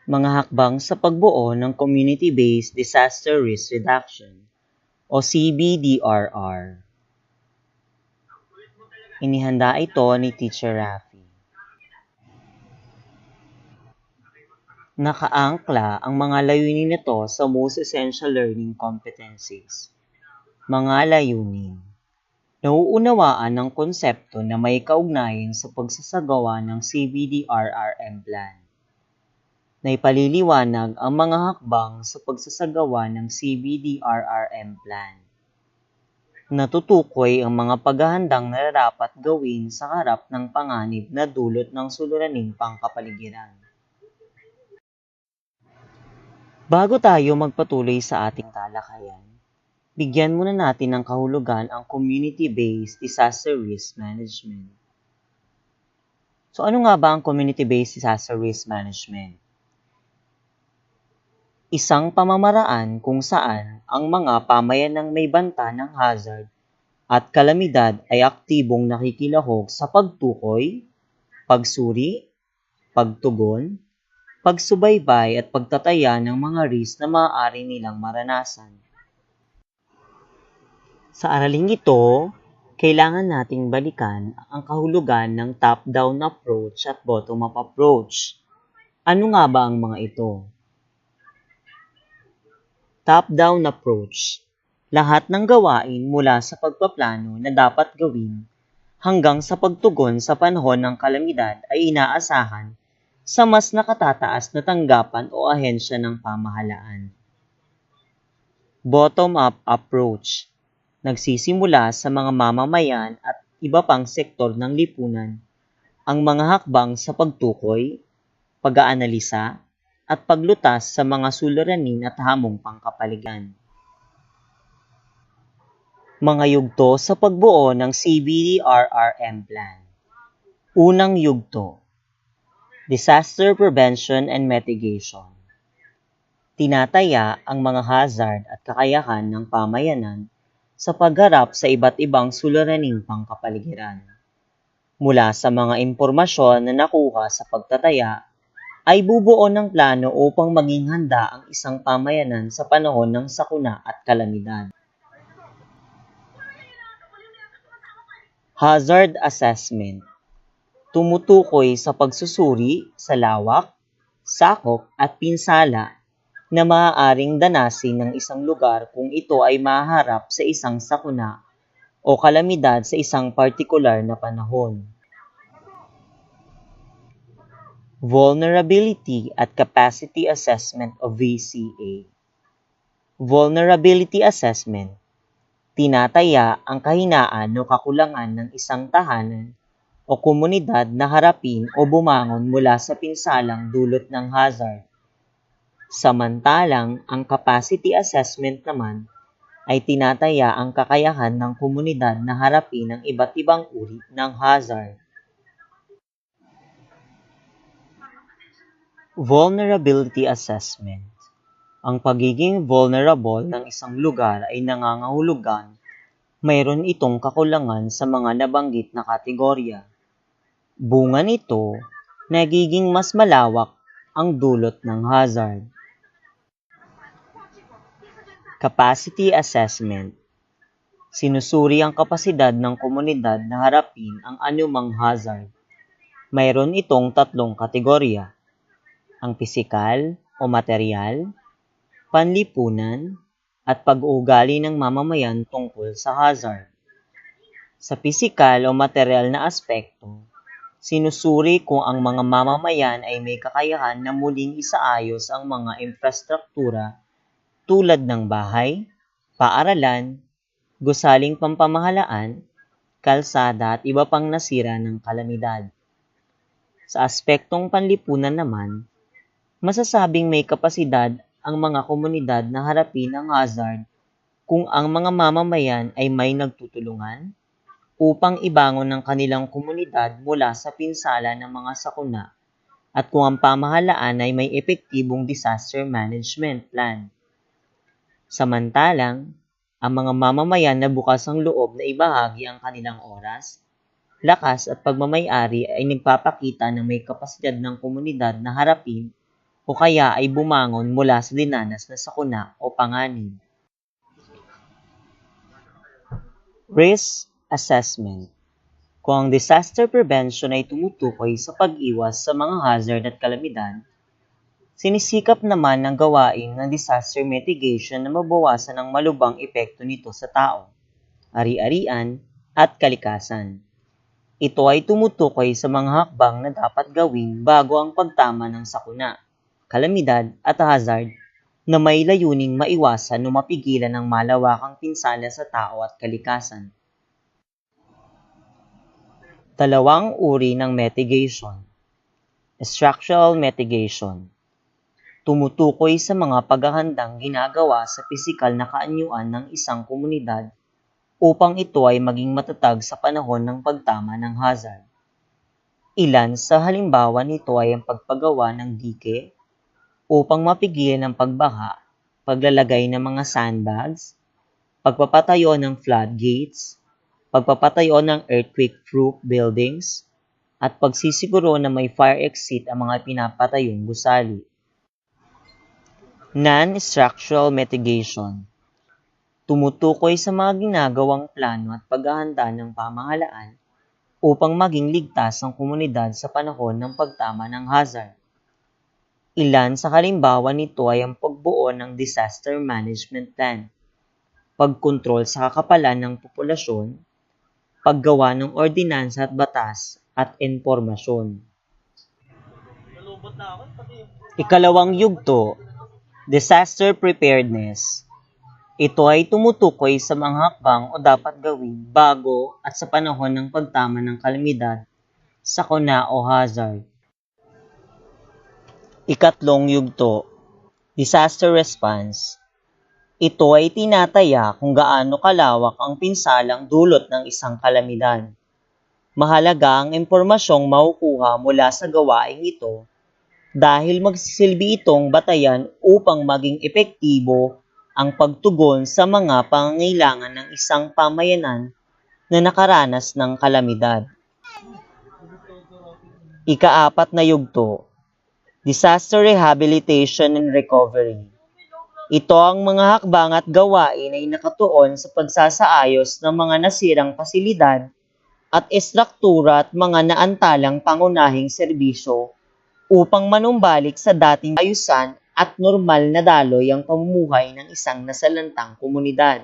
Mga hakbang sa pagbuo ng Community-Based Disaster Risk Reduction o CBDRR. Inihanda ito ni Teacher Rafi. Nakaangkla ang mga layunin nito sa most essential learning competencies. Mga layunin. Nauunawaan ang konsepto na may kaugnayan sa pagsasagawa ng CBDRRM plan. Naipaliliwanag ang mga hakbang sa pagsasagawa ng CBDRRM plan. Natutukoy ang mga paghahandang nararapat gawin sa harap ng panganib na dulot ng suliraning pangkapaligiran. Bago tayo magpatuloy sa ating talakayan, bigyan muna natin ng kahulugan ang Community-Based Disaster Risk Management. So ano nga ba ang Community-Based Disaster Risk Management? Isang pamamaraan kung saan ang mga pamayanang may banta ng hazard at kalamidad ay aktibong nakikilahok sa pagtukoy, pagsuri, pagtugon, pagsubaybay at pagtataya ng mga risk na maaari nilang maranasan. Sa araling ito, kailangan nating balikan ang kahulugan ng top-down approach at bottom-up approach. Ano nga ba ang mga ito? Top-down approach. Lahat ng gawain mula sa pagpaplano na dapat gawin hanggang sa pagtugon sa panahon ng kalamidad ay inaasahan sa mas nakatataas na tanggapan o ahensya ng pamahalaan. Bottom-up approach. Nagsisimula sa mga mamamayan at iba pang sektor ng lipunan ang mga hakbang sa pagtukoy, pag-aanalisa, at paglutas sa mga suliranin at hamong pangkapaligiran. Mga yugto sa pagbuo ng CBDRRM plan. Unang yugto, Disaster Prevention and Mitigation. Tinataya ang mga hazard at kakayahan ng pamayanan sa pagharap sa iba't ibang suliraning pangkapaligiran. Mula sa mga impormasyon na nakuha sa pagtataya, ay bubuo ng plano upang maging handa ang isang pamayanan sa panahon ng sakuna at kalamidad. Hazard Assessment. Tumutukoy sa pagsusuri sa lawak, sakop at pinsala na maaaring danasin ng isang lugar kung ito ay maharap sa isang sakuna o kalamidad sa isang partikular na panahon. Vulnerability at Capacity Assessment o VCA. Vulnerability Assessment. Tinataya ang kahinaan o kakulangan ng isang tahanan o komunidad na harapin o bumangon mula sa pinsalang dulot ng hazard. Samantalang ang Capacity Assessment naman ay tinataya ang kakayahan ng komunidad na harapin ang iba't ibang uri ng hazard. Vulnerability Assessment. Ang pagiging vulnerable ng isang lugar ay nangangahulugan mayroon itong kakulangan sa mga nabanggit na kategorya. Bunga nito, nagiging mas malawak ang dulot ng hazard. Capacity Assessment. Sinusuri ang kapasidad ng komunidad na harapin ang anumang hazard. Mayroon itong tatlong kategorya. Ang pisikal o material, panlipunan, at pag-uugali ng mamamayan tungkol sa hazard. Sa pisikal o material na aspekto, sinusuri kung ang mga mamamayan ay may kakayahan na muling isaayos ang mga infrastruktura tulad ng bahay, paaralan, gusaling pampamahalaan, kalsada at iba pang nasira ng kalamidad. Sa aspektong panlipunan naman, masasabing may kapasidad ang mga komunidad na harapin ang hazard kung ang mga mamamayan ay may nagtutulungan upang ibangon ng kanilang komunidad mula sa pinsala ng mga sakuna at kung ang pamahalaan ay may epektibong disaster management plan. Samantalang, ang mga mamamayan na bukas ang loob na ibahagi ang kanilang oras, lakas at pagmamay-ari ay nagpapakita na may kapasidad ng komunidad na harapin o kaya ay bumangon mula sa dinanas na sakuna o panganib. Risk assessment. Kung ang disaster prevention ay tumutukoy sa pag-iwas sa mga hazard at kalamidad, sinisikap naman ng gawain ng disaster mitigation na mabawasan ang malubhang epekto nito sa tao, ari-arian, at kalikasan. Ito ay tumutukoy sa mga hakbang na dapat gawin bago ang pagtama ng sakuna, kalamidad at hazard na may layuning maiwasan o mapigilan ang malawakang pinsala sa tao at kalikasan. Dalawang uri ng mitigation. Structural mitigation. Tumutukoy sa mga paghahandang ginagawa sa pisikal na kaanyuan ng isang komunidad upang ito ay maging matatag sa panahon ng pagtama ng hazard. Ilan sa halimbawa nito ay ang pagpagawa ng dike upang mapigilan ang pagbaha, paglalagay ng mga sandbags, pagpapatayo ng floodgates, pagpapatayo ng earthquake-proof buildings, at pagsisiguro na may fire exit ang mga pinapatayong gusali. Non-structural mitigation. Tumutukoy sa mga ginagawang plano at paghahanda ng pamahalaan upang maging ligtas ang komunidad sa panahon ng pagtama ng hazard. Ilan sa halimbawa nito ay ang pagbuo ng disaster management plan, pagkontrol sa kakapalan ng populasyon, paggawa ng ordinansa at batas at impormasyon. Ikalawang yugto, disaster preparedness. Ito ay tumutukoy sa mga hakbang o dapat gawin bago at sa panahon ng pagtama ng kalamidad, sakuna o hazard. Ikatlong yugto, disaster response. Ito ay tinataya kung gaano kalawak ang pinsalang dulot ng isang kalamidad. Mahalaga ang impormasyong makukuha mula sa gawaing ito dahil magsisilbi itong batayan upang maging epektibo ang pagtugon sa mga pangangailangan ng isang pamayanan na nakaranas ng kalamidad. Ikaapat na yugto, disaster rehabilitation and recovery. Ito ang mga hakbang at gawain ay nakatuon sa pagsasaayos ng mga nasirang pasilidad at estruktura at mga naantalang pangunahing serbisyo upang manumbalik sa dating ayusan at normal na daloy ang pamumuhay ng isang nasalantang komunidad.